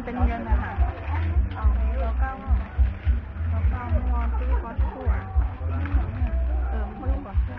เป็นเงินนะคะเราก้าวมัวตีกอดทั่วไม่กอดทั่ว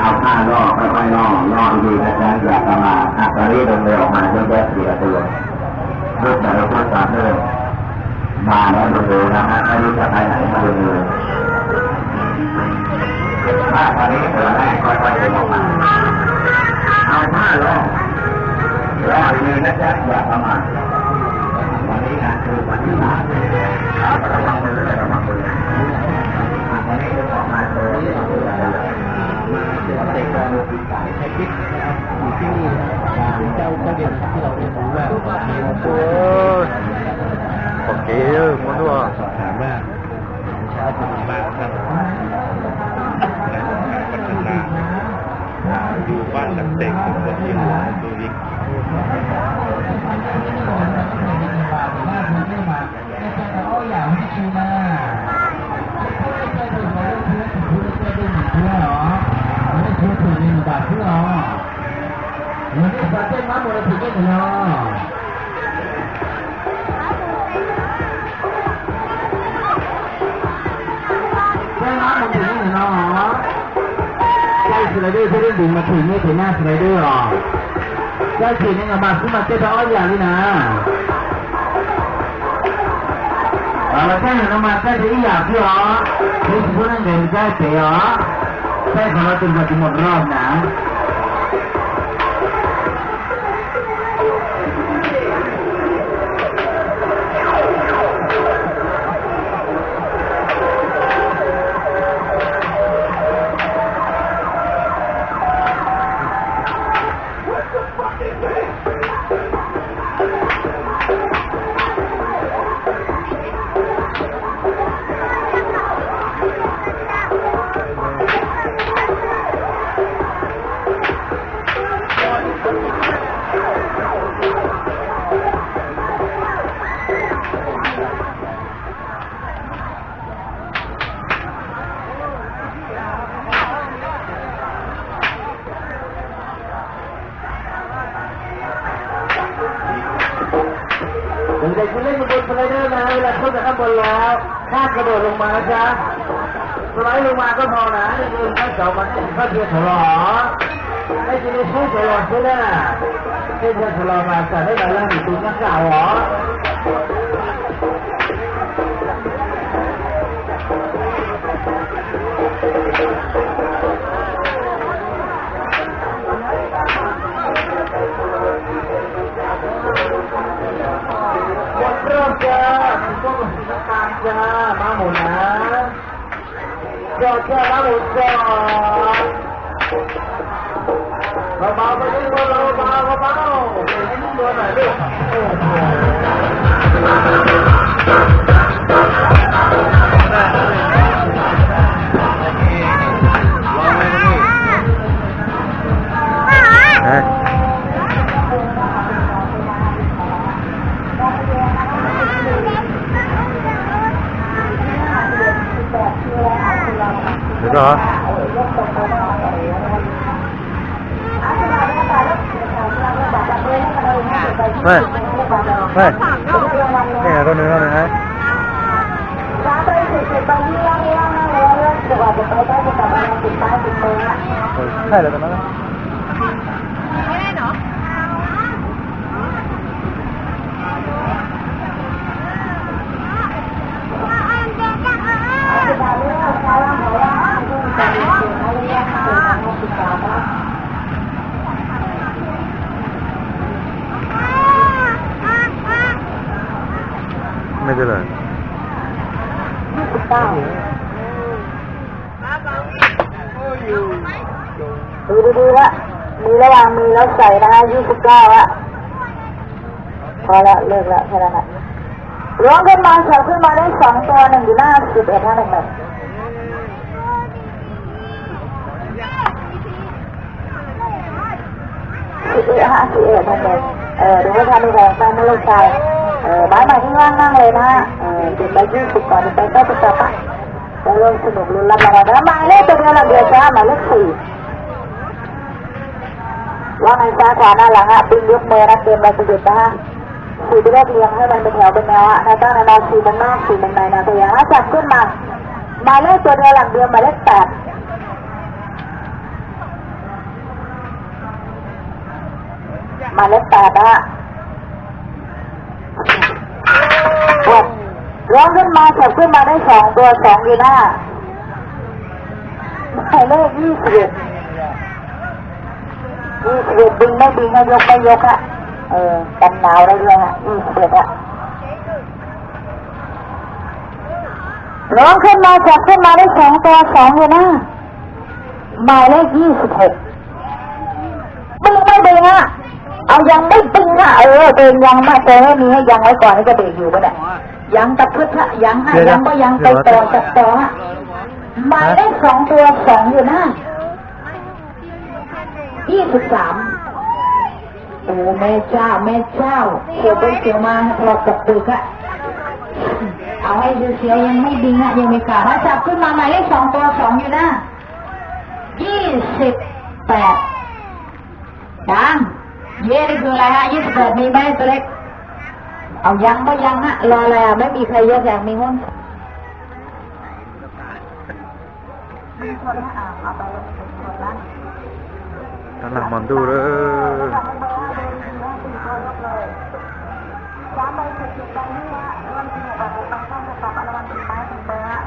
เอาผ้าล่อค่อยๆล่อดีนะจ๊ะอย่าประมาทตอนนี้เดินเร็วออกมาเยอะแยะเสียตัวรูปแต่ละรูปตามเดิมมาแล้วดูนะฮะไม่รู้จะไปไหนมาดูเลยตอนนี้เสือแรกค่อยๆเดินออกมาเอาผ้าล่อดีนะจ๊ะอย่าประมาทวันนี้นะคือวันที่3ระวังมือวันนี้เดินออกมาตัวนี้เด็กเราใช้คิดนะครับอยู่ที่นี่เจ้าเด็กที่เราเรียนรู้ว่าโอเคมันด้วยสอบถามว่าเช้าถึงบ้านครับ เด็กคนที่หัวดูอีกสไลเดอร์ที่ได้ดึงมาถึงนี่ถึงหน้าสไลเดอร์หรอได้ถึงนี่มาขึ้นมาเจ้าอ้อยอย่างนี้นะเราแค่เห็นมาแค่ที่อยากที่หรอที่พูดนั่นเองแค่เสียหรอแค่ของเราถึงมาถึงหมดรอบนะเด็กๆคุณเล่นบนสไลเดอร์นะเวลาขึ้นจากข้างบนแล้วข้ามกระโดดลงมานะจ๊ะสไลด์ลงมาก็พอนะนี่คือข้าเสามันข้าเทียนถลอไอ้จีนี่ช่วยถลอใช่ไหมเทียนถลอมาแต่ได้มาแล้วมีตุ้งนักข่าวหรอเริ่มจ้ามีพวกสีน้ำตาลจ้ามาหมุนนะจ้ามาหมุนจ้าเบาๆไปนิดนึงเบาๆให้นิดเดียวหน่อยดิเดี๋ยวก่อนไม่นี่ไงตัวนึงแล้วนะใช่แล้วตอนนั้นไม่ได้เนาะไม่เป็นไรดูดีๆละมีระหว่างมือแล้วใส่นะ29ละพอละเลิกละแค่นั้นแหละร้องขึ้นมาเสิร์ฟขึ้นมาได้2ตัว1อยู่หน้า11ท่า1แบบ11ท่า1แบบดูว่าทำได้แรงไปไม่เลิกใจไม้ใหม่ที่ว่างนั่งเลยนะเด็กไป20ก่อนเด็กไปก็จะปะจะเริ่มสนุกลุ้นรับรางวัลนะหมายเลขตัวเดียวหลังเดียวจ้าหมายเลข4ว่าไงซ้ายขวาหน้าหลังอ่ะปิ้งยกมือนะเตรียมใบเสด็จนะฮะ4ไปเรียกเรียงให้มันเป็นแถวเป็นแนวอ่ะนะตั้งใน4มันนอก4มันในนะตัวอย่างจับขึ้นมาหมายเลขตัวเดียวหลังเดียวหมายเลข8หมายเลข8นะฮะร้องขึ้นมาจับขึ้นมาได้2ตัว2อยู่หน้าหมายเลข21ดึงไม่ดึงให้ยกไม่ยกอะกันหนาวได้ด้วยฮะ21อะร้องขึ้นมาจับขึ้นมาได้2ตัว2อยู่หน้าหมายเลข26ดึงไม่ดึงอะเอายังไม่ดึงอะเดินยังไม่เจอให้มีให้ยังไว้ก่อนให้จะเบรกอยู่ปะเนี่ยยังตะพึดฮะยังฮะยังก็ยังไปต่อจับต่อฮะหมายเลข2ตัว2อยู่หน้า โอ้แม่เจ้าเขียวไปเขียวมาถอดกับตึกอะเอาให้ดูเสียยังไม่ดิ้งอะยังไม่กล้าถ้าจับขึ้นมาหมายเลข2ตัว2อยู่นะ28ยังเย่นี่คืออะไรฮะ28มีไหมตัวเล็กเอายังไม่ยังฮะรออะไรอ่ะไม่มีใครยกอย่างมีหุ้นมีคนละเอาไปคนละ กำลังมองดูเลย ย้ำไปถึงจุดตรงนี้ว่าเรื่องที่แบบต้องปรับอะไรมันถึงไม้ถึงเบอร์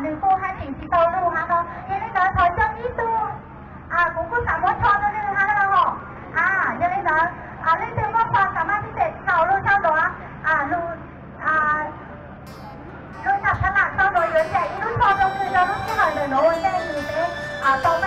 1คู่5ถึง10路哈個，因為呢台將呢度公司3個錯咗呢哈那個因為呢呢條個法สามารถที่จะเสา路上度路จับขนาดเสาโดยเยอะแยะอี路錯咗คือเราต้องที่หน่อยเลยเนาะวันแรกอยู่เต้ต่อไป